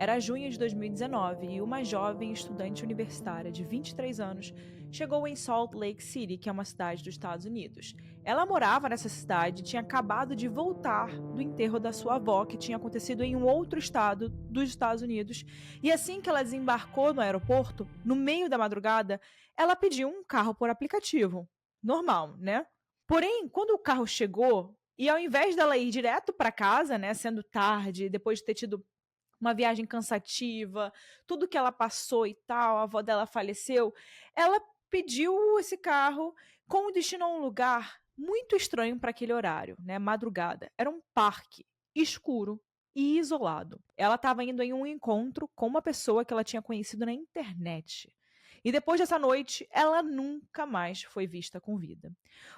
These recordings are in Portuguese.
Era junho de 2019 e uma jovem estudante universitária de 23 anos chegou em Salt Lake City, que é uma cidade dos Estados Unidos. Ela morava nessa cidade e tinha acabado de voltar do enterro da sua avó, que tinha acontecido em um outro estado dos Estados Unidos. E assim que ela desembarcou no aeroporto, no meio da madrugada, ela pediu um carro por aplicativo. Normal, né? Porém, quando o carro chegou, e ao invés dela ir direto para casa, né, sendo tarde, depois de ter tido uma viagem cansativa, tudo que ela passou e tal, a avó dela faleceu, ela pediu esse carro com destino a um lugar muito estranho para aquele horário, né? Madrugada. Era um parque escuro e isolado. Ela estava indo em um encontro com uma pessoa que ela tinha conhecido na internet. E depois dessa noite, ela nunca mais foi vista com vida.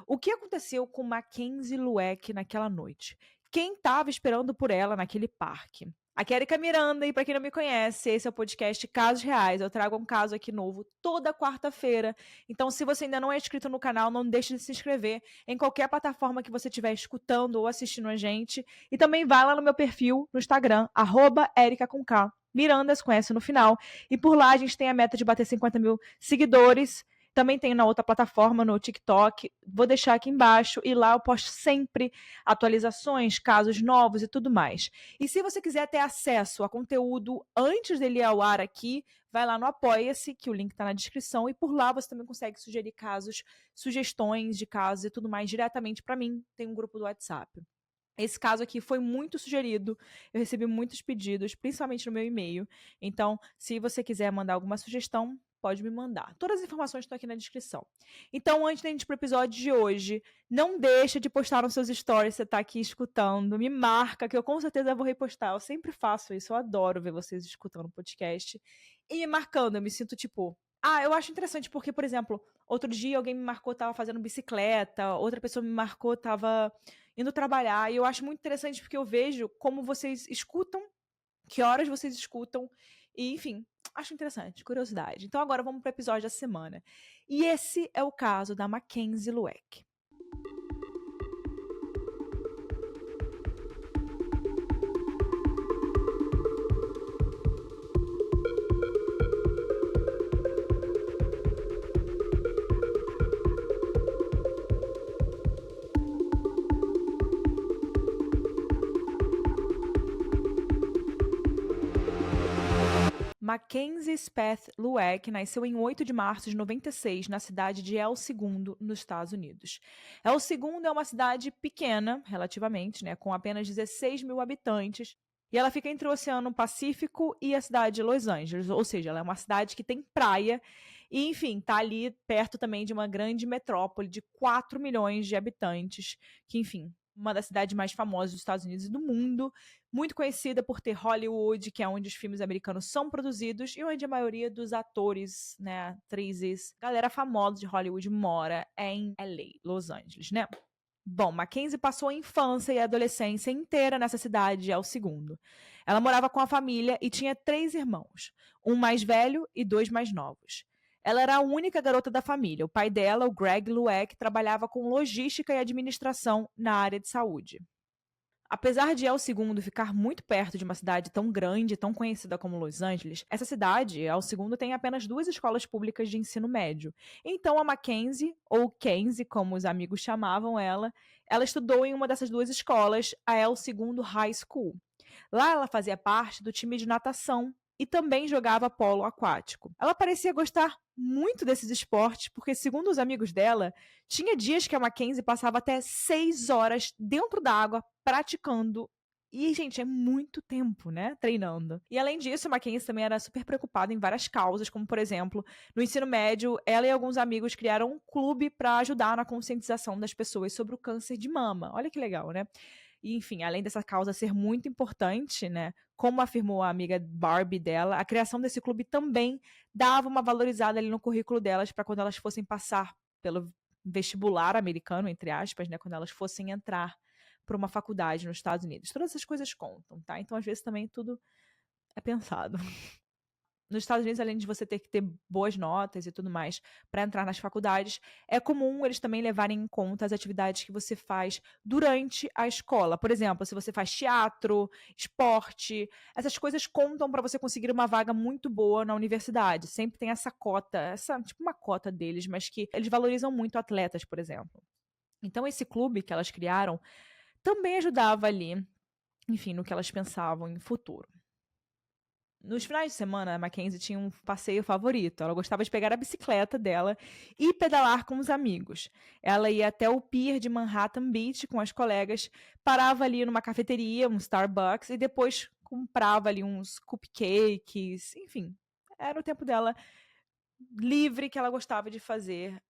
O que aconteceu com Mackenzie Lueck naquela noite? Quem estava esperando por ela naquele parque? Aqui é Erika Miranda, e para quem não me conhece, esse é o podcast Casos Reais. Eu trago um caso aqui novo toda quarta-feira. Então, se você ainda não é inscrito no canal, não deixe de se inscrever em qualquer plataforma que você estiver escutando ou assistindo a gente. E também vai lá no meu perfil no Instagram, @Erika com K. Mirandas, conhece no final. E por lá a gente tem a meta de bater 50 mil seguidores. Também tem na outra plataforma, no TikTok. Vou deixar aqui embaixo. E lá eu posto sempre atualizações, casos novos e tudo mais. E se você quiser ter acesso a conteúdo antes dele ir ao ar aqui, vai lá no Apoia-se, que o link está na descrição. E por lá você também consegue sugerir casos, sugestões de casos e tudo mais diretamente para mim. Tem um grupo do WhatsApp. Esse caso aqui foi muito sugerido, eu recebi muitos pedidos, principalmente no meu e-mail. Então, se você quiser mandar alguma sugestão, pode me mandar. Todas as informações estão aqui na descrição. Então, antes de a gente ir para o episódio de hoje, não deixa de postar nos seus stories se você está aqui escutando. Me marca, que eu com certeza vou repostar. Eu sempre faço isso, eu adoro ver vocês escutando o podcast. E me marcando, eu me sinto tipo... eu acho interessante porque, por exemplo, outro dia alguém me marcou, estava fazendo bicicleta, outra pessoa me marcou, estava indo trabalhar. E eu acho muito interessante porque eu vejo como vocês escutam, que horas vocês escutam, e enfim, acho interessante, curiosidade. Então agora vamos para o episódio da semana. E esse é o caso da Mackenzie Lueck. Mackenzie Speth Lueck nasceu em 8 de março de 96, na cidade de El Segundo, nos Estados Unidos. El Segundo é uma cidade pequena, relativamente, né, com apenas 16 mil habitantes, e ela fica entre o Oceano Pacífico e a cidade de Los Angeles, ou seja, ela é uma cidade que tem praia e, enfim, está ali perto também de uma grande metrópole de 4 milhões de habitantes, que, enfim, uma das cidades mais famosas dos Estados Unidos e do mundo, muito conhecida por ter Hollywood, que é onde os filmes americanos são produzidos e onde a maioria dos atores, né, atrizes, galera famosa de Hollywood mora em LA, Los Angeles, né? Bom, Mackenzie passou a infância e a adolescência inteira nessa cidade, é o segundo. Ela morava com a família e tinha 3 irmãos, um mais velho e 2 mais novos. Ela era a única garota da família. O pai dela, o Greg Lueck, trabalhava com logística e administração na área de saúde. Apesar de El Segundo ficar muito perto de uma cidade tão grande e tão conhecida como Los Angeles, essa cidade, El Segundo, tem apenas 2 escolas públicas de ensino médio. Então a Mackenzie, ou Kenzie, como os amigos chamavam ela estudou em uma dessas 2 escolas, a El Segundo High School. Lá ela fazia parte do time de natação e também jogava polo aquático. Ela parecia gostar muito desses esportes, porque, segundo os amigos dela, tinha dias que a Mackenzie passava até 6 horas dentro da água praticando. E, gente, é muito tempo, né? Treinando. E além disso, a Mackenzie também era super preocupada em várias causas, como, por exemplo, no ensino médio, ela e alguns amigos criaram um clube para ajudar na conscientização das pessoas sobre o câncer de mama. Olha que legal, né? E, enfim, além dessa causa ser muito importante, né? Como afirmou a amiga Barbie dela, a criação desse clube também dava uma valorizada ali no currículo delas para quando elas fossem passar pelo vestibular americano, entre aspas, né? Quando elas fossem entrar para uma faculdade nos Estados Unidos. Todas essas coisas contam, tá? Então, às vezes, também tudo é pensado. nos Estados Unidos, além de você ter que ter boas notas e tudo mais para entrar nas faculdades, é comum eles também levarem em conta as atividades que você faz durante a escola. Por exemplo, se você faz teatro, esporte, essas coisas contam para você conseguir uma vaga muito boa na universidade. Sempre tem essa cota, essa tipo uma cota deles, mas que eles valorizam muito atletas, por exemplo. Então esse clube que elas criaram também ajudava ali, enfim, no que elas pensavam em futuro. Nos finais de semana, a Mackenzie tinha um passeio favorito. Ela gostava de pegar a bicicleta dela e pedalar com os amigos. Ela ia até o pier de Manhattan Beach com as colegas, parava ali numa cafeteria, um Starbucks, e depois comprava ali uns cupcakes, enfim. Era o tempo dela livre que ela gostava de fazer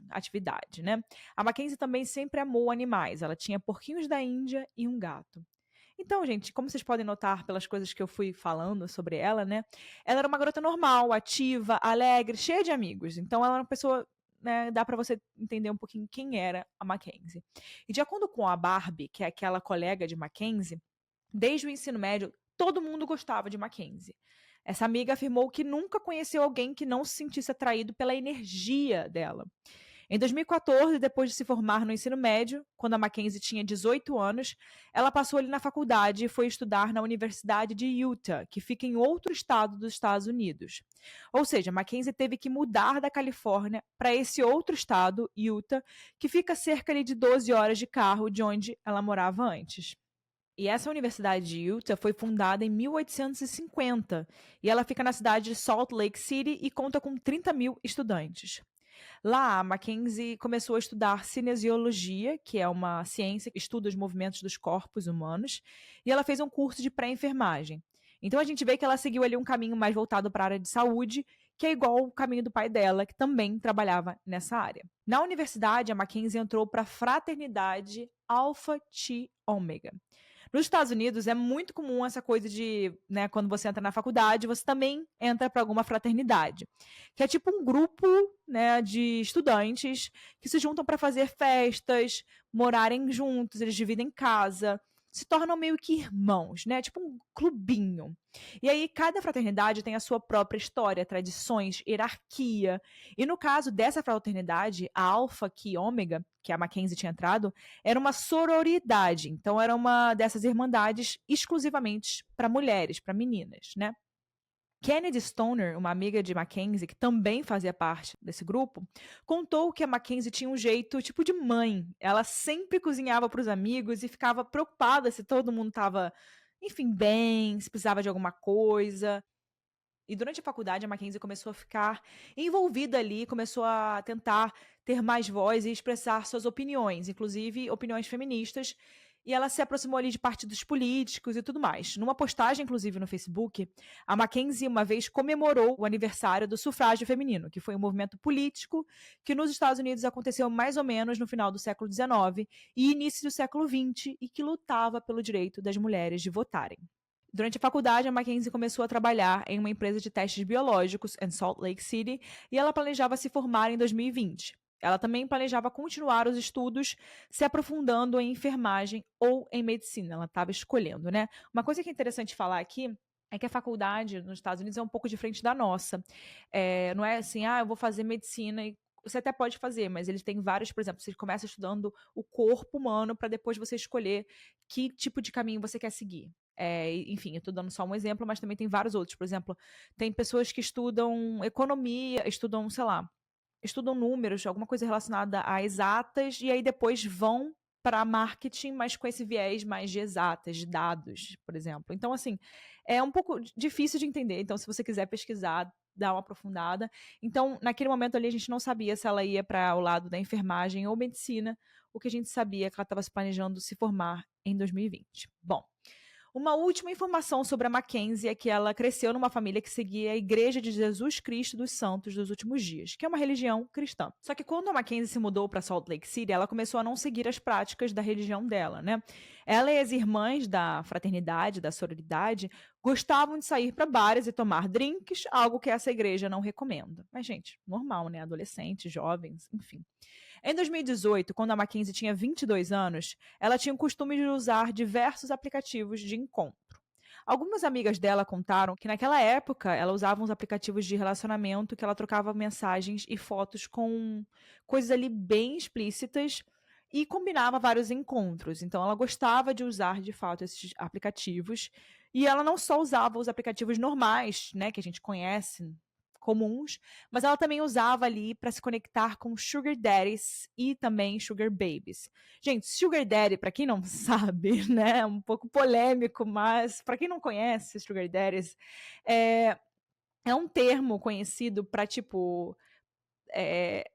atividade, né? A Mackenzie também sempre amou animais. Ela tinha porquinhos da Índia e um gato. Então, gente, como vocês podem notar pelas coisas que eu fui falando sobre ela, né? Ela era uma garota normal, ativa, alegre, cheia de amigos. Então, ela era uma pessoa, né? Dá pra você entender um pouquinho quem era a Mackenzie. E de acordo com a Barbie, que é aquela colega de Mackenzie, desde o ensino médio, todo mundo gostava de Mackenzie. Essa amiga afirmou que nunca conheceu alguém que não se sentisse atraído pela energia dela. Em 2014, depois de se formar no ensino médio, quando a Mackenzie tinha 18 anos, ela passou ali na faculdade e foi estudar na Universidade de Utah, que fica em outro estado dos Estados Unidos. Ou seja, a Mackenzie teve que mudar da Califórnia para esse outro estado, Utah, que fica cerca ali de 12 horas de carro de onde ela morava antes. E essa Universidade de Utah foi fundada em 1850 e ela fica na cidade de Salt Lake City e conta com 30 mil estudantes. Lá, a Mackenzie começou a estudar cinesiologia, que é uma ciência que estuda os movimentos dos corpos humanos, e ela fez um curso de pré-enfermagem. Então a gente vê que ela seguiu ali um caminho mais voltado para a área de saúde, que é igual o caminho do pai dela, que também trabalhava nessa área. Na universidade, a Mackenzie entrou para a fraternidade Alpha Chi Omega. Nos Estados Unidos é muito comum essa coisa de, né, quando você entra na faculdade, você também entra para alguma fraternidade, que é tipo um grupo, né, de estudantes que se juntam para fazer festas, morarem juntos, eles dividem casa, se tornam meio que irmãos, né? Tipo um clubinho. E aí cada fraternidade tem a sua própria história, tradições, hierarquia. E no caso dessa fraternidade, a Alpha Chi Ômega, que a Mackenzie tinha entrado, era uma sororidade. Então era uma dessas irmandades exclusivamente para mulheres, para meninas, né? Kennedy Stoner, uma amiga de Mackenzie, que também fazia parte desse grupo, contou que a Mackenzie tinha um jeito tipo de mãe. Ela sempre cozinhava para os amigos e ficava preocupada se todo mundo estava, enfim, bem, se precisava de alguma coisa. E durante a faculdade, a Mackenzie começou a ficar envolvida ali, começou a tentar ter mais voz e expressar suas opiniões, inclusive opiniões feministas. E ela se aproximou ali de partidos políticos e tudo mais. Numa postagem, inclusive, no Facebook, a Mackenzie uma vez comemorou o aniversário do sufrágio feminino, que foi um movimento político que nos Estados Unidos aconteceu mais ou menos no final do século XIX e início do século XX e que lutava pelo direito das mulheres de votarem. Durante a faculdade, a Mackenzie começou a trabalhar em uma empresa de testes biológicos em Salt Lake City e ela planejava se formar em 2020. Ela também planejava continuar os estudos, se aprofundando em enfermagem ou em medicina. Ela estava escolhendo, né? Uma coisa que é interessante falar aqui é que a faculdade nos Estados Unidos é um pouco diferente da nossa. Não é assim, eu vou fazer medicina e você até pode fazer, mas eles têm vários, por exemplo, você começa estudando o corpo humano para depois você escolher que tipo de caminho você quer seguir. Enfim, eu estou dando só um exemplo, mas também tem vários outros. Por exemplo, tem pessoas que estudam economia, estudam, sei lá, estudam números, alguma coisa relacionada a exatas, e aí depois vão para marketing, mas com esse viés mais de exatas, de dados, por exemplo. Então, assim, é um pouco difícil de entender. Então, se você quiser pesquisar, dá uma aprofundada. Então, naquele momento ali, a gente não sabia se ela ia para o lado da enfermagem ou medicina. O que a gente sabia é que ela estava se planejando se formar em 2020. Bom, uma última informação sobre a Mackenzie é que ela cresceu numa família que seguia a Igreja de Jesus Cristo dos Santos dos Últimos Dias, que é uma religião cristã. Só que quando a Mackenzie se mudou para Salt Lake City, ela começou a não seguir as práticas da religião dela, né? Ela e as irmãs da fraternidade, da sororidade, gostavam de sair para bares e tomar drinks, algo que essa igreja não recomenda. Mas, gente, normal, né? Adolescentes, jovens, enfim. Em 2018, quando a Mackenzie tinha 22 anos, ela tinha o costume de usar diversos aplicativos de encontro. Algumas amigas dela contaram que naquela época ela usava uns aplicativos de relacionamento que ela trocava mensagens e fotos com coisas ali bem explícitas e combinava vários encontros. Então ela gostava de usar de fato esses aplicativos e ela não só usava os aplicativos normais, né, que a gente conhece, comuns, mas ela também usava ali para se conectar com sugar daddies e também sugar babies. Gente, sugar daddy, para quem não sabe, né, é um pouco polêmico, mas para quem não conhece sugar daddies, é, é um termo conhecido para tipo é,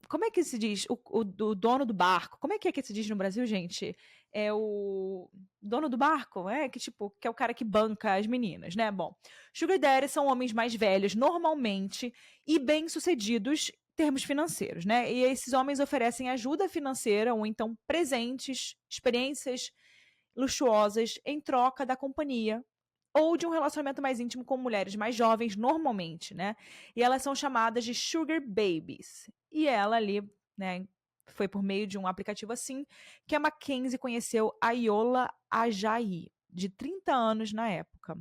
como é que se diz? O dono do barco. Como é que se diz no Brasil, gente? É o dono do barco, é que tipo, que é o cara que banca as meninas, né? Bom, Sugar Daddy são homens mais velhos, normalmente, e bem-sucedidos em termos financeiros, né? E esses homens oferecem ajuda financeira ou então presentes, experiências luxuosas em troca da companhia ou de um relacionamento mais íntimo com mulheres mais jovens, normalmente, né? E elas são chamadas de sugar babies. E ela ali, né, foi por meio de um aplicativo assim que a Mackenzie conheceu a Yola Ajayi, de 30 anos na época.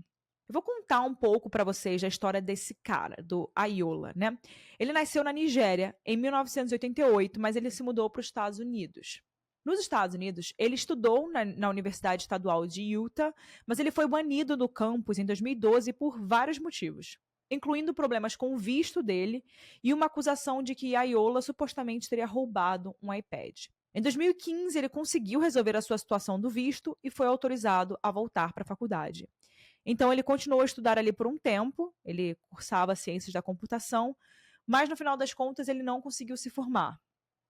Eu vou contar um pouco para vocês a história desse cara, do Ayola, né? Ele nasceu na Nigéria em 1988, mas ele se mudou para os Estados Unidos. Nos Estados Unidos, ele estudou na Universidade Estadual de Utah, mas ele foi banido do campus em 2012 por vários motivos, incluindo problemas com o visto dele e uma acusação de que Ayola supostamente teria roubado um iPad. Em 2015, ele conseguiu resolver a sua situação do visto e foi autorizado a voltar para a faculdade. Então, ele continuou a estudar ali por um tempo, ele cursava ciências da computação, mas no final das contas ele não conseguiu se formar.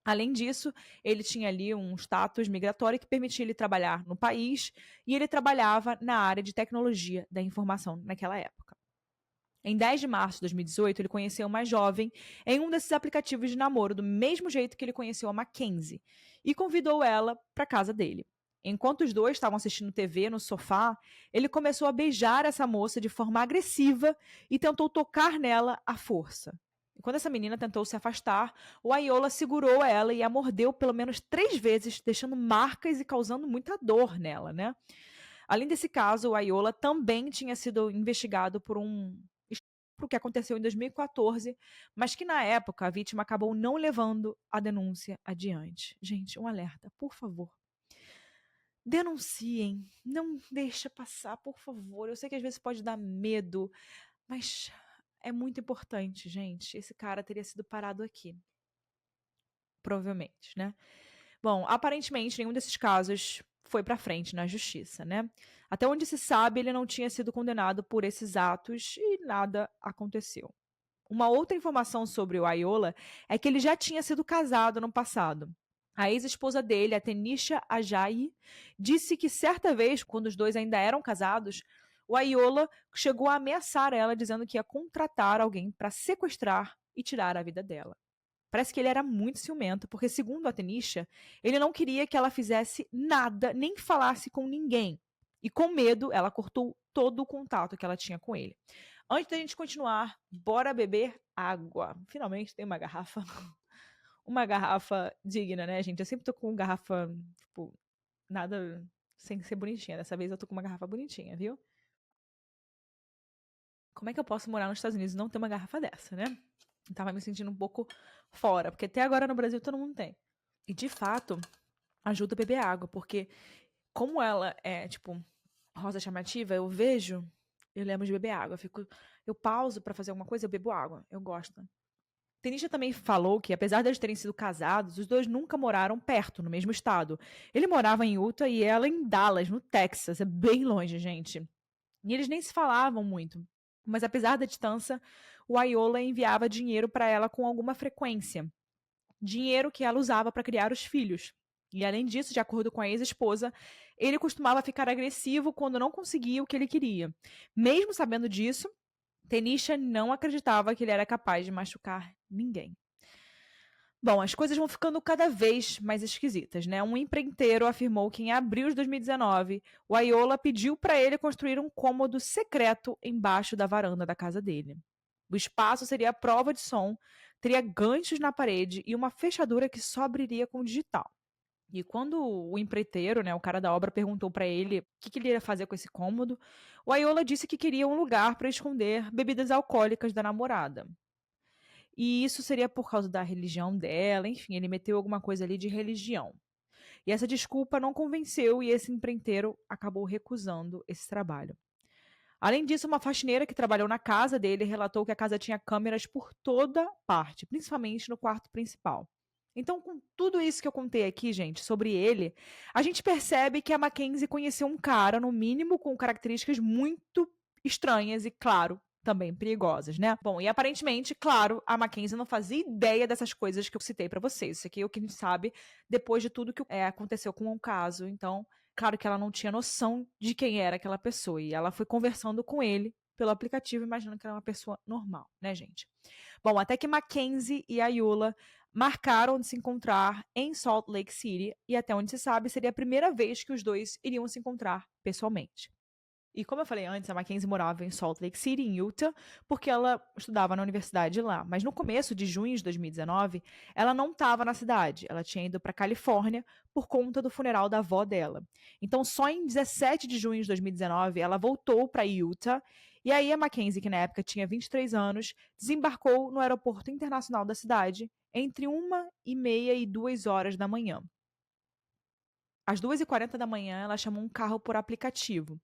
Além disso, ele tinha ali um status migratório que permitia ele trabalhar no país e ele trabalhava na área de tecnologia da informação naquela época. Em 10 de março de 2018, ele conheceu uma jovem em um desses aplicativos de namoro, do mesmo jeito que ele conheceu a Mackenzie, e convidou ela para casa dele. Enquanto os dois estavam assistindo TV no sofá, ele começou a beijar essa moça de forma agressiva e tentou tocar nela à força. E quando essa menina tentou se afastar, o Ayola segurou ela e a mordeu pelo menos 3 vezes, deixando marcas e causando muita dor nela, né? Além desse caso, o Ayola também tinha sido investigado por um estupro que aconteceu em 2014, mas que na época a vítima acabou não levando a denúncia adiante. Gente, um alerta, por favor. Denunciem, não deixa passar, por favor. Eu sei que às vezes pode dar medo, mas é muito importante, gente. Esse cara teria sido parado aqui. Provavelmente, né? Bom, aparentemente nenhum desses casos foi para frente na justiça, né? Até onde se sabe, ele não tinha sido condenado por esses atos e nada aconteceu. Uma outra informação sobre o Ayola é que ele já tinha sido casado no passado. A ex-esposa dele, a Tenisha Ajayi, disse que certa vez, quando os dois ainda eram casados, o Ayola chegou a ameaçar ela, dizendo que ia contratar alguém para sequestrar e tirar a vida dela. Parece que ele era muito ciumento, porque, segundo a Tenisha, ele não queria que ela fizesse nada, nem falasse com ninguém. E com medo, ela cortou todo o contato que ela tinha com ele. Antes da gente continuar, bora beber água. Finalmente tem uma garrafa. Uma garrafa digna, né, gente? Eu sempre tô com garrafa, tipo, nada sem ser bonitinha. Dessa vez eu tô com uma garrafa bonitinha, viu? Como é que eu posso morar nos Estados Unidos e não ter uma garrafa dessa, né? Eu tava me sentindo um pouco fora, porque até agora no Brasil todo mundo tem. E de fato, ajuda a beber água, porque como ela é, tipo, rosa chamativa, eu vejo, eu lembro de beber água. Eu pauso pra fazer alguma coisa, eu bebo água. Eu gosto. Tenisha também falou que, apesar de eles terem sido casados, os dois nunca moraram perto, no mesmo estado. Ele morava em Utah e ela em Dallas, no Texas. É bem longe, gente. E eles nem se falavam muito. Mas apesar da distância, o Ayola enviava dinheiro para ela com alguma frequência. Dinheiro que ela usava para criar os filhos. E além disso, de acordo com a ex-esposa, ele costumava ficar agressivo quando não conseguia o que ele queria. Mesmo sabendo disso, Tenisha não acreditava que ele era capaz de machucar ninguém. Bom, as coisas vão ficando cada vez mais esquisitas, né? Um empreiteiro afirmou que em abril de 2019, o Ayola pediu para ele construir um cômodo secreto embaixo da varanda da casa dele. O espaço seria a prova de som, teria ganchos na parede e uma fechadura que só abriria com digital. E quando o empreiteiro, né, o cara da obra, perguntou para ele o que ele ia fazer com esse cômodo, o Ayola disse que queria um lugar para esconder bebidas alcoólicas da namorada. E isso seria por causa da religião dela, enfim, ele meteu alguma coisa ali de religião. E essa desculpa não convenceu e esse empreiteiro acabou recusando esse trabalho. Além disso, uma faxineira que trabalhou na casa dele relatou que a casa tinha câmeras por toda parte, principalmente no quarto principal. Então, com tudo isso que eu contei aqui, gente, sobre ele, a gente percebe que a Mackenzie conheceu um cara, no mínimo, com características muito estranhas e, claro, também perigosas, né? Bom, e aparentemente, claro, a Mackenzie não fazia ideia dessas coisas que eu citei para vocês. Isso aqui é o que a gente sabe depois de tudo que aconteceu com o caso. Então, claro que ela não tinha noção de quem era aquela pessoa. E ela foi conversando com ele pelo aplicativo, imaginando que era uma pessoa normal, né, gente? Bom, até que Mackenzie e a Yula marcaram de se encontrar em Salt Lake City, e até onde se sabe, seria a primeira vez que os dois iriam se encontrar pessoalmente. E como eu falei antes, a Mackenzie morava em Salt Lake City, em Utah, porque ela estudava na universidade lá. Mas no começo de junho de 2019, ela não estava na cidade. Ela tinha ido para Califórnia por conta do funeral da avó dela. Então, só em 17 de junho de 2019, ela voltou para Utah. E aí a Mackenzie, que na época tinha 23 anos, desembarcou no aeroporto internacional da cidade entre 1h30 e 2h da manhã. Às 2h40 da manhã, ela chamou um carro por aplicativo.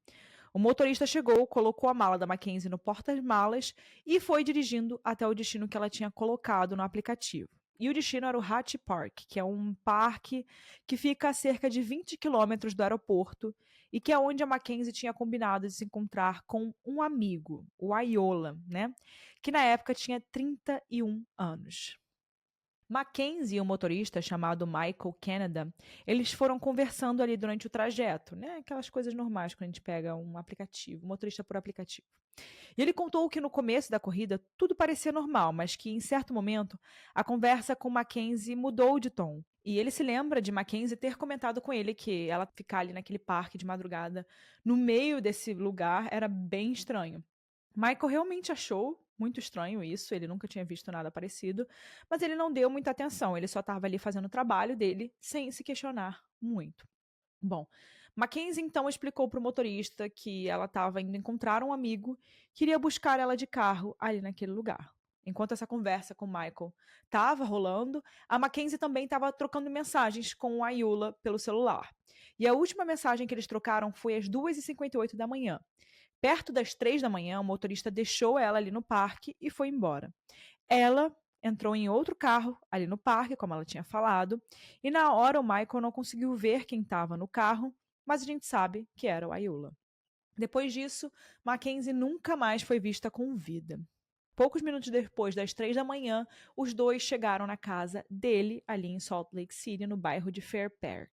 O motorista chegou, colocou a mala da Mackenzie no porta-malas e foi dirigindo até o destino que ela tinha colocado no aplicativo. E o destino era o Hatch Park, que é um parque que fica a cerca de 20 quilômetros do aeroporto e que é onde a Mackenzie tinha combinado de se encontrar com um amigo, o Ayola, né? Que na época tinha 31 anos. Mackenzie e um motorista chamado Michael Canada, eles foram conversando ali durante o trajeto, né? Aquelas coisas normais quando a gente pega um aplicativo, um motorista por aplicativo. E ele contou que no começo da corrida tudo parecia normal, mas que em certo momento a conversa com Mackenzie mudou de tom. E ele se lembra de Mackenzie ter comentado com ele que ela ficar ali naquele parque de madrugada, no meio desse lugar, era bem estranho. Michael realmente achou muito estranho isso, ele nunca tinha visto nada parecido, mas ele não deu muita atenção, ele só estava ali fazendo o trabalho dele, sem se questionar muito. Bom, Mackenzie então explicou para o motorista que ela estava indo encontrar um amigo que iria buscar ela de carro ali naquele lugar. Enquanto essa conversa com o Michael estava rolando, a Mackenzie também estava trocando mensagens com o Ayula pelo celular. E a última mensagem que eles trocaram foi às 2h58 da manhã. Perto das 3 da manhã, o motorista deixou ela ali no parque e foi embora. Ela entrou em outro carro ali no parque, como ela tinha falado, e na hora o Michael não conseguiu ver quem estava no carro, mas a gente sabe que era o Ayula. Depois disso, Mackenzie nunca mais foi vista com vida. Poucos minutos depois das 3 da manhã, os dois chegaram na casa dele, ali em Salt Lake City, no bairro de Fair Park.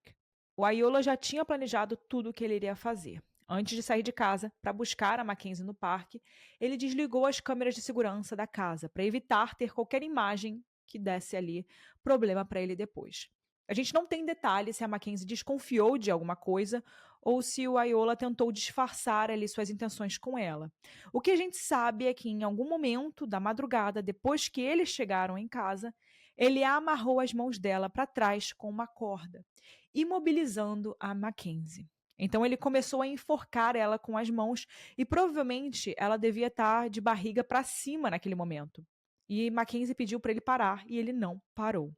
O Ayula já tinha planejado tudo o que ele iria fazer. Antes de sair de casa para buscar a Mackenzie no parque, ele desligou as câmeras de segurança da casa para evitar ter qualquer imagem que desse ali problema para ele depois. A gente não tem detalhes se a Mackenzie desconfiou de alguma coisa ou se o Ayola tentou disfarçar ali suas intenções com ela. O que a gente sabe é que em algum momento da madrugada, depois que eles chegaram em casa, ele amarrou as mãos dela para trás com uma corda, imobilizando a Mackenzie. Então ele começou a enforcar ela com as mãos e provavelmente ela devia estar de barriga para cima naquele momento. E Mackenzie pediu para ele parar e ele não parou.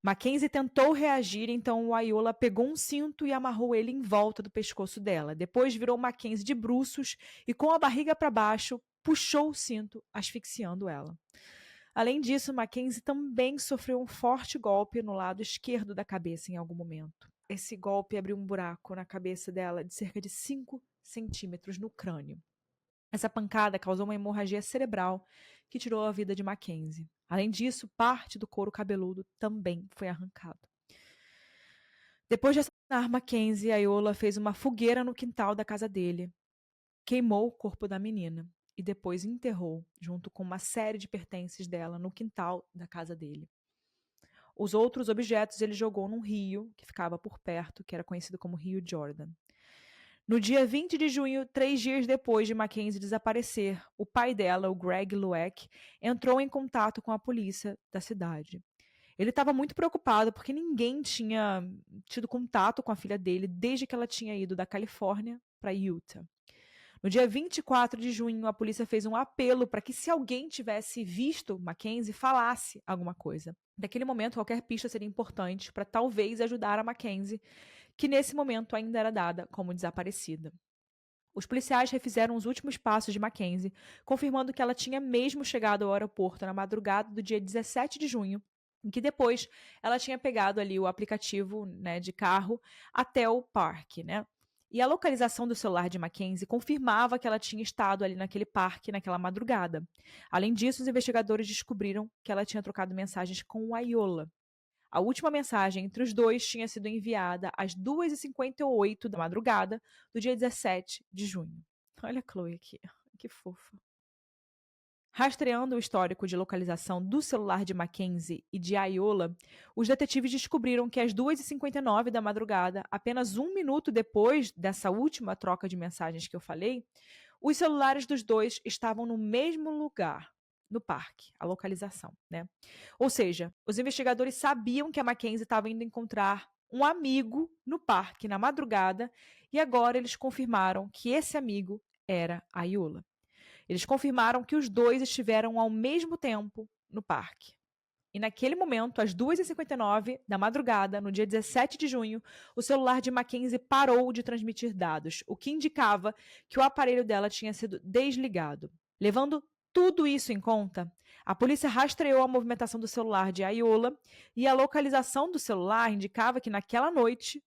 Mackenzie tentou reagir, então o Ayola pegou um cinto e amarrou ele em volta do pescoço dela. Depois virou Mackenzie de bruços e com a barriga para baixo puxou o cinto, asfixiando ela. Além disso, Mackenzie também sofreu um forte golpe no lado esquerdo da cabeça em algum momento. Esse golpe abriu um buraco na cabeça dela de cerca de 5 centímetros no crânio. Essa pancada causou uma hemorragia cerebral que tirou a vida de Mackenzie. Além disso, parte do couro cabeludo também foi arrancado. Depois de assassinar Mackenzie, Ayola fez uma fogueira no quintal da casa dele, queimou o corpo da menina e depois enterrou, junto com uma série de pertences dela, no quintal da casa dele. Os outros objetos ele jogou num rio que ficava por perto, que era conhecido como Rio Jordan. No dia 20 de junho, 3 dias depois de Mackenzie desaparecer, o pai dela, o Greg Lueck, entrou em contato com a polícia da cidade. Ele estava muito preocupado porque ninguém tinha tido contato com a filha dele desde que ela tinha ido da Califórnia para Utah. No dia 24 de junho, a polícia fez um apelo para que, se alguém tivesse visto Mackenzie, falasse alguma coisa. Naquele momento, qualquer pista seria importante para talvez ajudar a Mackenzie, que nesse momento ainda era dada como desaparecida. Os policiais refizeram os últimos passos de Mackenzie, confirmando que ela tinha mesmo chegado ao aeroporto na madrugada do dia 17 de junho, e que depois ela tinha pegado ali o aplicativo, né, de carro até o parque, né? E a localização do celular de Mackenzie confirmava que ela tinha estado ali naquele parque naquela madrugada. Além disso, os investigadores descobriram que ela tinha trocado mensagens com o Ayola. A última mensagem entre os dois tinha sido enviada às 2h58 da madrugada do dia 17 de junho. Olha a Chloe aqui, que fofa. Rastreando o histórico de localização do celular de Mackenzie e de Ayola, os detetives descobriram que às 2h59 da madrugada, apenas um minuto depois dessa última troca de mensagens que eu falei, os celulares dos dois estavam no mesmo lugar, no parque, a localização, né? Ou seja, os investigadores sabiam que a Mackenzie estava indo encontrar um amigo no parque na madrugada e agora eles confirmaram que esse amigo era a Ayola. Eles confirmaram que os dois estiveram ao mesmo tempo no parque. E naquele momento, às 2h59 da madrugada, no dia 17 de junho, o celular de Mackenzie parou de transmitir dados, o que indicava que o aparelho dela tinha sido desligado. Levando tudo isso em conta, a polícia rastreou a movimentação do celular de Ayola e a localização do celular indicava que naquela noite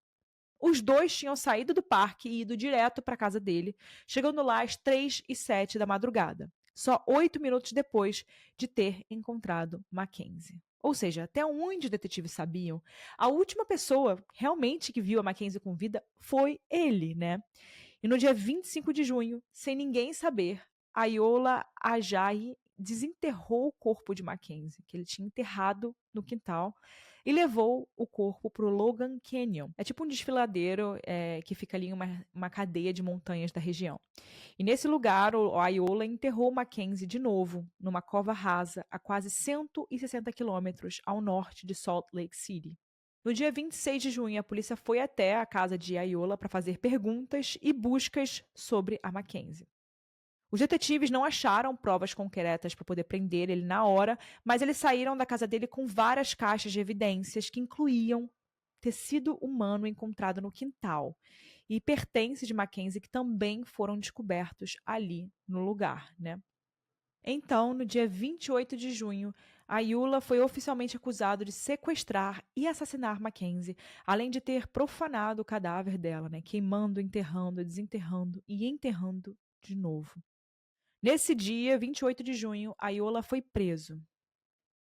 os dois tinham saído do parque e ido direto para a casa dele, chegando lá às 3h07 da madrugada, só 8 minutos depois de ter encontrado Mackenzie. Ou seja, até onde os detetives sabiam, a última pessoa realmente que viu a Mackenzie com vida foi ele, né? E no dia 25 de junho, sem ninguém saber, Ayola Ajayi desenterrou o corpo de Mackenzie, que ele tinha enterrado no quintal, e levou o corpo para o Logan Canyon. É tipo um desfiladeiro que fica ali em uma cadeia de montanhas da região. E nesse lugar, o Ayola enterrou Mackenzie de novo, numa cova rasa, a quase 160 quilômetros ao norte de Salt Lake City. No dia 26 de junho, a polícia foi até a casa de Ayola para fazer perguntas e buscas sobre a Mackenzie. Os detetives não acharam provas concretas para poder prender ele na hora, mas eles saíram da casa dele com várias caixas de evidências que incluíam tecido humano encontrado no quintal e pertences de Mackenzie que também foram descobertos ali no lugar, né? Então, no dia 28 de junho, Ayola foi oficialmente acusado de sequestrar e assassinar Mackenzie, além de ter profanado o cadáver dela, né? Queimando, enterrando, desenterrando e enterrando de novo. Nesse dia, 28 de junho, Ayola foi preso.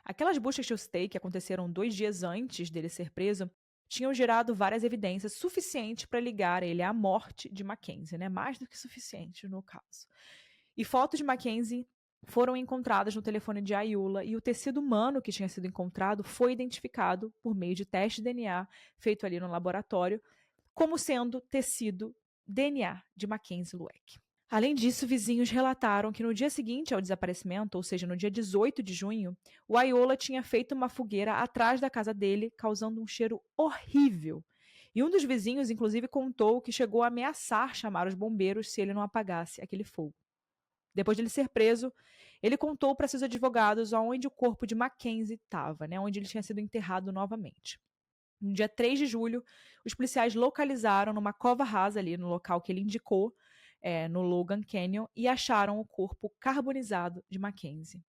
Aquelas buscas que eu citei, que aconteceram 2 dias antes dele ser preso, tinham gerado várias evidências suficientes para ligar ele à morte de Mackenzie, né? Mais do que suficiente no caso. E fotos de Mackenzie foram encontradas no telefone de Ayola e o tecido humano que tinha sido encontrado foi identificado por meio de teste de DNA feito ali no laboratório como sendo tecido DNA de Mackenzie Lueck. Além disso, vizinhos relataram que no dia seguinte ao desaparecimento, ou seja, no dia 18 de junho, o Ayola tinha feito uma fogueira atrás da casa dele, causando um cheiro horrível. E um dos vizinhos, inclusive, contou que chegou a ameaçar chamar os bombeiros se ele não apagasse aquele fogo. Depois de ele ser preso, ele contou para seus advogados onde o corpo de Mackenzie estava, né, onde ele tinha sido enterrado novamente. No dia 3 de julho, os policiais localizaram numa cova rasa ali no local que ele indicou, no Logan Canyon, e acharam o corpo carbonizado de Mackenzie.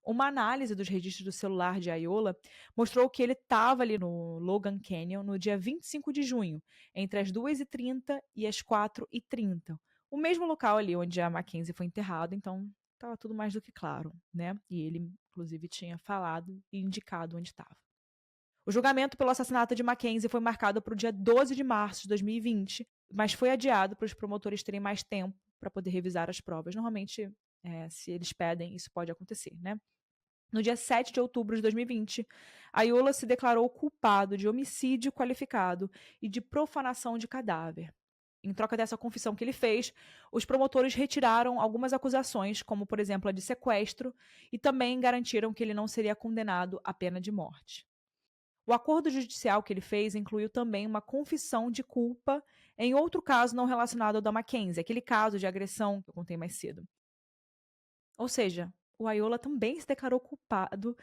Uma análise dos registros do celular de Ayola mostrou que ele estava ali no Logan Canyon no dia 25 de junho, entre as 2h30 e as 4h30. O mesmo local ali onde a Mackenzie foi enterrada, então estava tudo mais do que claro, né? E ele, inclusive, tinha falado e indicado onde estava. O julgamento pelo assassinato de Mackenzie foi marcado para o dia 12 de março de 2020, mas foi adiado para os promotores terem mais tempo para poder revisar as provas. Normalmente, se eles pedem, isso pode acontecer, né? No dia 7 de outubro de 2020, Ayola se declarou culpado de homicídio qualificado e de profanação de cadáver. Em troca dessa confissão que ele fez, os promotores retiraram algumas acusações, como, por exemplo, a de sequestro, e também garantiram que ele não seria condenado à pena de morte. O acordo judicial que ele fez incluiu também uma confissão de culpa em outro caso não relacionado ao da Mackenzie, aquele caso de agressão que eu contei mais cedo. Ou seja, o Ayola também se declarou culpado,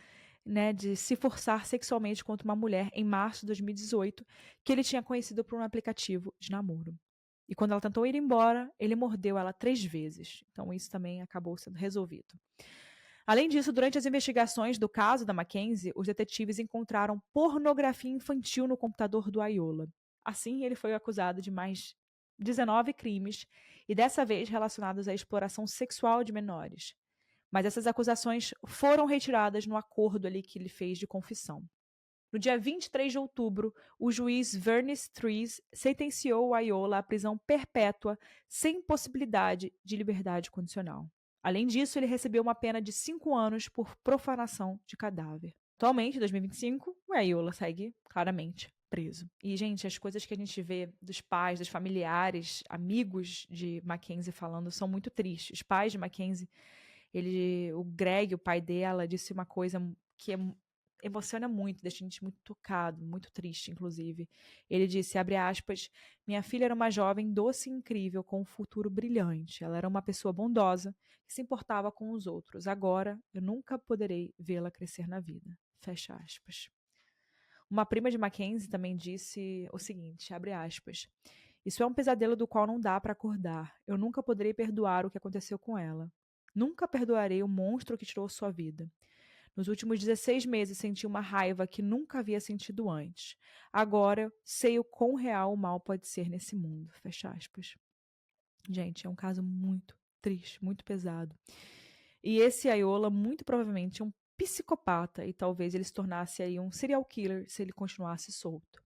né, de se forçar sexualmente contra uma mulher em março de 2018, que ele tinha conhecido por um aplicativo de namoro. E quando ela tentou ir embora, ele mordeu ela 3 vezes. Então isso também acabou sendo resolvido. Além disso, durante as investigações do caso da Mackenzie, os detetives encontraram pornografia infantil no computador do Ayola. Assim, ele foi acusado de mais 19 crimes, e dessa vez relacionados à exploração sexual de menores. Mas essas acusações foram retiradas no acordo ali que ele fez de confissão. No dia 23 de outubro, o juiz Vernice Trees sentenciou o Ayola à prisão perpétua sem possibilidade de liberdade condicional. Além disso, ele recebeu uma pena de 5 anos por profanação de cadáver. Atualmente, em 2025, o Ayola segue claramente preso. E, gente, as coisas que a gente vê dos pais, dos familiares, amigos de Mackenzie falando são muito tristes. Os pais de Mackenzie, o Greg, o pai dela, disse uma coisa que emociona muito, deixa a gente muito tocado, muito triste, inclusive. Ele disse, abre aspas, minha filha era uma jovem doce e incrível, com um futuro brilhante. Ela era uma pessoa bondosa, que se importava com os outros. Agora, eu nunca poderei vê-la crescer na vida. Fecha aspas. Uma prima de Mackenzie também disse o seguinte, abre aspas, isso é um pesadelo do qual não dá para acordar. Eu nunca poderei perdoar o que aconteceu com ela. Nunca perdoarei o monstro que tirou sua vida. Nos últimos 16 meses senti uma raiva que nunca havia sentido antes. Agora sei o quão real o mal pode ser nesse mundo. Fecha aspas. Gente, é um caso muito triste, muito pesado. E esse Ayola muito provavelmente é um psicopata e talvez ele se tornasse aí um serial killer se ele continuasse solto.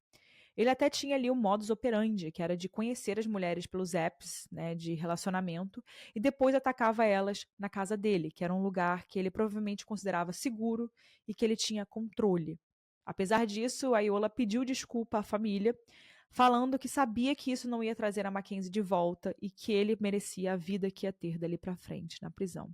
Ele até tinha ali o modus operandi, que era de conhecer as mulheres pelos apps, né, de relacionamento, e depois atacava elas na casa dele, que era um lugar que ele provavelmente considerava seguro e que ele tinha controle. Apesar disso, a Iola pediu desculpa à família, falando que sabia que isso não ia trazer a Mackenzie de volta e que ele merecia a vida que ia ter dali para frente na prisão.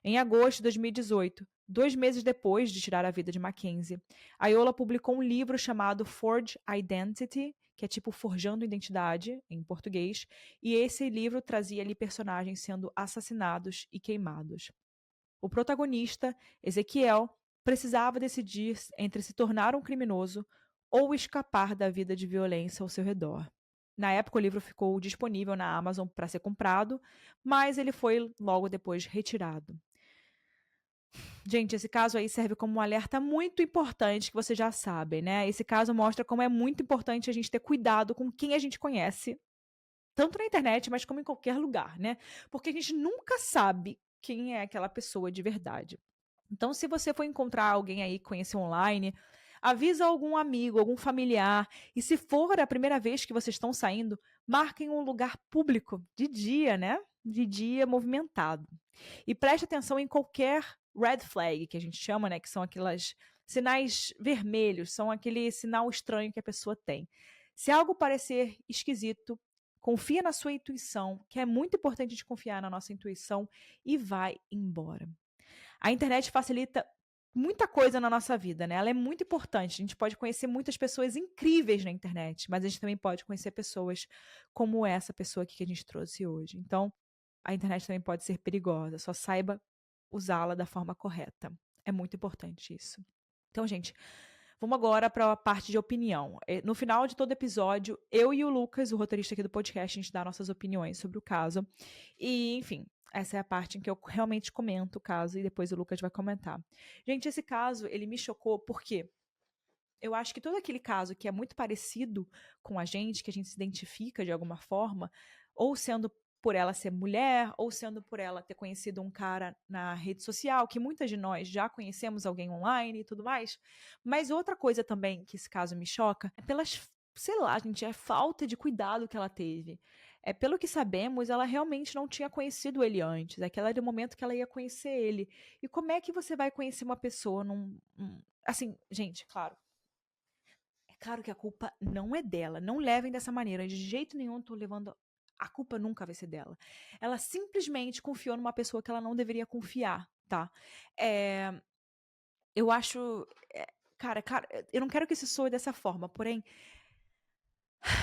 Em agosto de 2018, 2 meses depois de tirar a vida de Mackenzie, Ayola publicou um livro chamado Forge Identity, que é tipo Forjando Identidade, em português, e esse livro trazia ali personagens sendo assassinados e queimados. O protagonista, Ezequiel, precisava decidir entre se tornar um criminoso ou escapar da vida de violência ao seu redor. Na época, o livro ficou disponível na Amazon para ser comprado, mas ele foi logo depois retirado. Gente, esse caso aí serve como um alerta muito importante que vocês já sabem, né? Esse caso mostra como é muito importante a gente ter cuidado com quem a gente conhece, tanto na internet, mas como em qualquer lugar, né? Porque a gente nunca sabe quem é aquela pessoa de verdade. Então, se você for encontrar alguém aí que conhecer online, avisa algum amigo, algum familiar, e se for a primeira vez que vocês estão saindo, marquem um lugar público, de dia, né? De dia movimentado. E preste atenção em qualquer red flag, que a gente chama, né? Que são aquelas sinais vermelhos, são aquele sinal estranho que a pessoa tem. Se algo parecer esquisito, confia na sua intuição, que é muito importante de confiar na nossa intuição, e vai embora. A internet facilita muita coisa na nossa vida, né? Ela é muito importante. A gente pode conhecer muitas pessoas incríveis na internet, mas a gente também pode conhecer pessoas como essa pessoa aqui que a gente trouxe hoje. Então, a internet também pode ser perigosa. Só saiba usá-la da forma correta. É muito importante isso. Então, gente, vamos agora para a parte de opinião. No final de todo episódio, eu e o Lucas, o roteirista aqui do podcast, a gente dá nossas opiniões sobre o caso. E, enfim, essa é a parte em que eu realmente comento o caso e depois o Lucas vai comentar. Gente, esse caso, ele me chocou porque eu acho que todo aquele caso que é muito parecido com a gente, que a gente se identifica de alguma forma, ou sendo por ela ser mulher, ou sendo por ela ter conhecido um cara na rede social, que muitas de nós já conhecemos alguém online e tudo mais. Mas outra coisa também que esse caso me choca é pelas, sei lá, gente, é falta de cuidado que ela teve. É, pelo que sabemos, ela realmente não tinha conhecido ele antes. Aquele era o momento que ela ia conhecer ele. E como é que você vai conhecer uma pessoa assim, gente, claro, é claro que a culpa não é dela. Não levem dessa maneira. De jeito nenhum tô levando. A culpa nunca vai ser dela. Ela simplesmente confiou numa pessoa que ela não deveria confiar, tá? Eu acho. Cara, eu não quero que isso soe dessa forma, porém,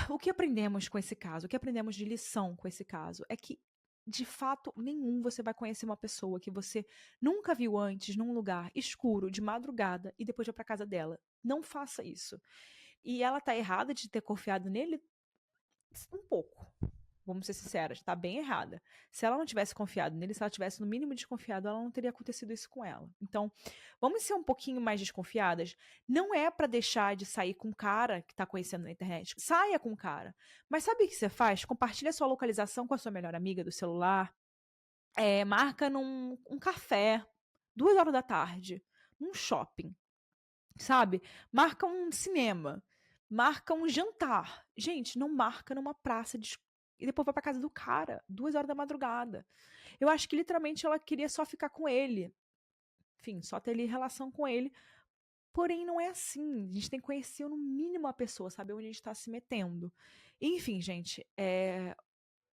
o que aprendemos com esse caso, o que aprendemos de lição com esse caso, é que, de fato nenhum, você vai conhecer uma pessoa que você nunca viu antes num lugar escuro, de madrugada, e depois vai pra casa dela. Não faça isso. E ela tá errada de ter confiado nele um pouco. Vamos ser sinceras, tá bem errada. Se ela não tivesse confiado nele, se ela tivesse no mínimo desconfiado, ela não teria acontecido isso com ela. Então, vamos ser um pouquinho mais desconfiadas. Não é pra deixar de sair com o cara que tá conhecendo na internet. Saia com o cara. Mas sabe o que você faz? Compartilha sua localização com a sua melhor amiga do celular. Marca num um café, 2 horas da tarde, num shopping, sabe? Marca um cinema, marca um jantar. Gente, não marca numa praça e depois vai pra casa do cara, 2 horas da madrugada. Eu acho que literalmente ela queria só ficar com ele. Enfim, só ter ali relação com ele. Porém, não é assim. A gente tem que conhecer no mínimo a pessoa, saber onde a gente tá se metendo. Enfim, gente,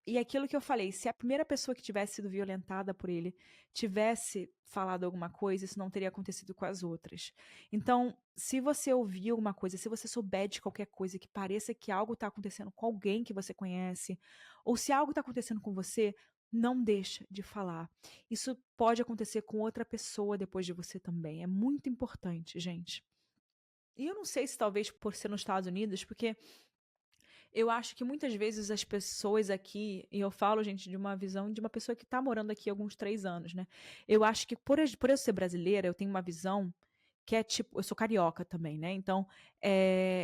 e aquilo que eu falei, se a primeira pessoa que tivesse sido violentada por ele tivesse falado alguma coisa, isso não teria acontecido com as outras. Então, se você ouvir alguma coisa, se você souber de qualquer coisa que pareça que algo está acontecendo com alguém que você conhece, ou se algo está acontecendo com você, não deixa de falar. Isso pode acontecer com outra pessoa depois de você também. É muito importante, gente. E eu não sei se talvez por ser nos Estados Unidos, porque eu acho que muitas vezes as pessoas aqui, e eu falo, gente, de uma visão de uma pessoa que está morando aqui há alguns 3 anos, né? Eu acho que por eu ser brasileira, eu tenho uma visão que é tipo, eu sou carioca também, né? Então,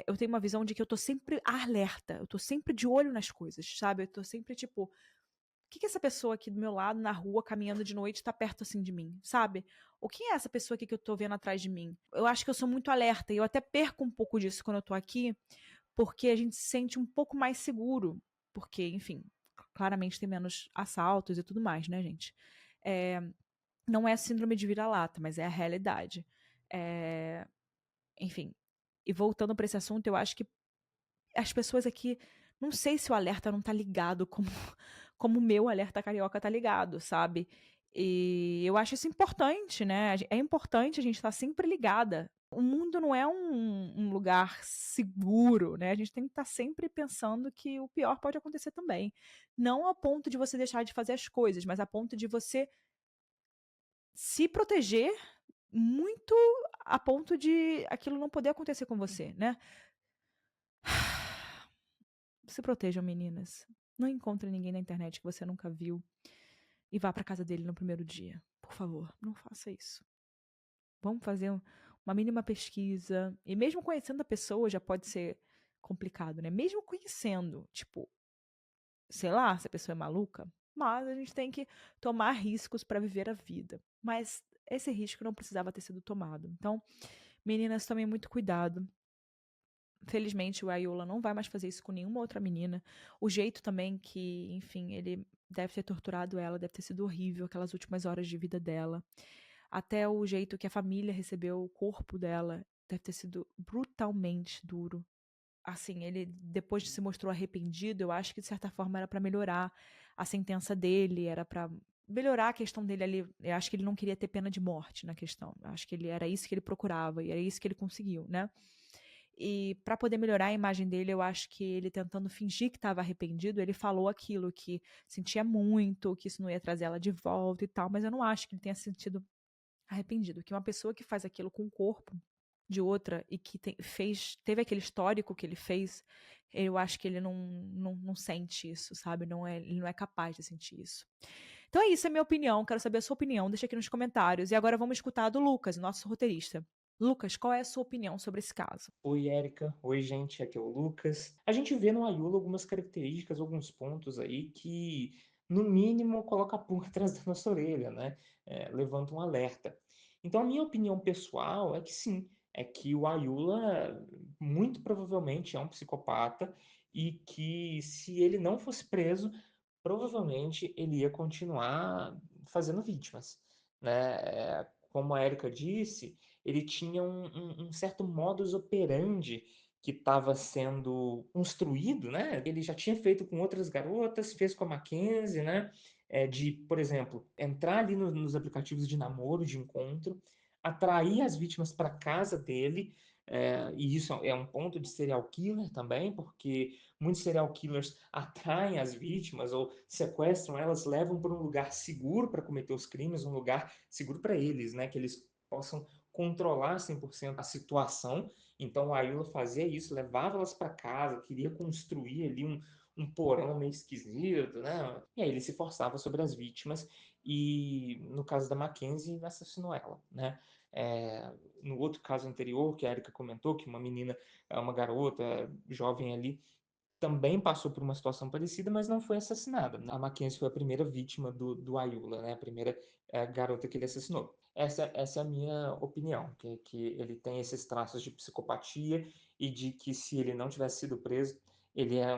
eu tenho uma visão de que eu tô sempre alerta, eu tô sempre de olho nas coisas, sabe? Eu tô sempre tipo, o que que essa pessoa aqui do meu lado, na rua, caminhando de noite, tá perto assim de mim, sabe? O que é essa pessoa aqui que eu tô vendo atrás de mim? Eu acho que eu sou muito alerta e eu até perco um pouco disso quando eu tô aqui, porque a gente se sente um pouco mais seguro, porque, enfim, claramente tem menos assaltos e tudo mais, né, gente? É, não é a síndrome de vira-lata, mas é a realidade. É, enfim, e voltando para esse assunto, eu acho que as pessoas aqui, não sei se o alerta não tá ligado como, como o meu alerta carioca tá ligado, sabe? E eu acho isso importante, né? É importante a gente estar sempre ligada. O mundo não é um lugar seguro, né? A gente tem que estar sempre pensando que o pior pode acontecer também. Não a ponto de você deixar de fazer as coisas, mas a ponto de você se proteger muito a ponto de aquilo não poder acontecer com você, né? Se protejam, meninas. Não encontre ninguém na internet que você nunca viu e vá pra casa dele no primeiro dia. Por favor, não faça isso. Vamos fazer uma mínima pesquisa. E mesmo conhecendo a pessoa já pode ser complicado, né? Mesmo conhecendo, tipo, sei lá, se a pessoa é maluca, mas a gente tem que tomar riscos para viver a vida. Mas esse risco não precisava ter sido tomado. Então, meninas, tomem muito cuidado. Felizmente, o Ayula não vai mais fazer isso com nenhuma outra menina. O jeito também que, enfim, ele deve ter torturado ela, deve ter sido horrível aquelas últimas horas de vida dela. Até o jeito que a família recebeu o corpo dela deve ter sido brutalmente duro. Assim, ele depois se mostrou arrependido, eu acho que de certa forma era para melhorar a sentença dele, era para melhorar a questão dele ali. Eu acho que ele não queria ter pena de morte na questão. Eu acho que ele era isso que ele procurava e era isso que ele conseguiu, né? E para poder melhorar a imagem dele, eu acho que ele tentando fingir que estava arrependido, ele falou aquilo que sentia muito, que isso não ia trazer ela de volta e tal, mas eu não acho que ele tenha sentido arrependido, que uma pessoa que faz aquilo com o corpo de outra e que teve aquele histórico que ele fez, eu acho que ele não sente isso, sabe? Ele não é capaz de sentir isso. Então é isso, é minha opinião. Quero saber a sua opinião. Deixa aqui nos comentários. E agora vamos escutar a do Lucas, nosso roteirista. Lucas, qual é a sua opinião sobre esse caso? Oi, Érica. Oi, gente. Aqui é o Lucas. A gente vê no Ayula algumas características, alguns pontos aí que, no mínimo, coloca a pulga atrás da nossa orelha, né? Levanta um alerta. Então, a minha opinião pessoal é que sim, é que o Ayula muito provavelmente é um psicopata e que, se ele não fosse preso, provavelmente ele ia continuar fazendo vítimas, né? Como a Érica disse, ele tinha um certo modus operandi que estava sendo construído, né? Ele já tinha feito com outras garotas, fez com a Mackenzie, né? De, por exemplo, entrar ali nos aplicativos de namoro, de encontro, atrair as vítimas para casa dele, E isso é um ponto de serial killer também, porque muitos serial killers atraem as vítimas ou sequestram elas, levam para um lugar seguro para cometer os crimes, um lugar seguro para eles, né, que eles possam controlar 100% a situação. Então a Ayula fazia isso, levava elas para casa, queria construir ali um porão meio esquisito, né? E aí ele se forçava sobre as vítimas e, no caso da Mackenzie, assassinou ela, né? É, no outro caso anterior, que a Erika comentou, que uma menina, uma garota jovem ali, também passou por uma situação parecida, mas não foi assassinada. A Mackenzie foi a primeira vítima do Ayula, né? A primeira garota que ele assassinou. Essa é a minha opinião, que ele tem esses traços de psicopatia e de que se ele não tivesse sido preso, ele é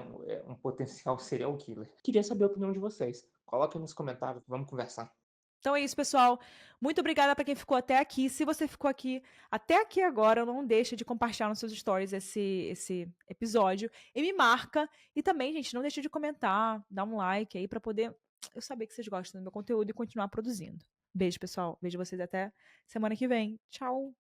um potencial serial killer. Queria saber a opinião de vocês. Coloquem nos comentários, vamos conversar. Então é isso, pessoal. Muito obrigada para quem ficou até aqui. Se você ficou aqui até aqui agora, não deixa de compartilhar nos seus stories esse episódio e me marca. E também, gente, não deixa de comentar, dar um like aí para poder eu saber que vocês gostam do meu conteúdo e continuar produzindo. Beijo, pessoal. Vejo vocês até semana que vem. Tchau.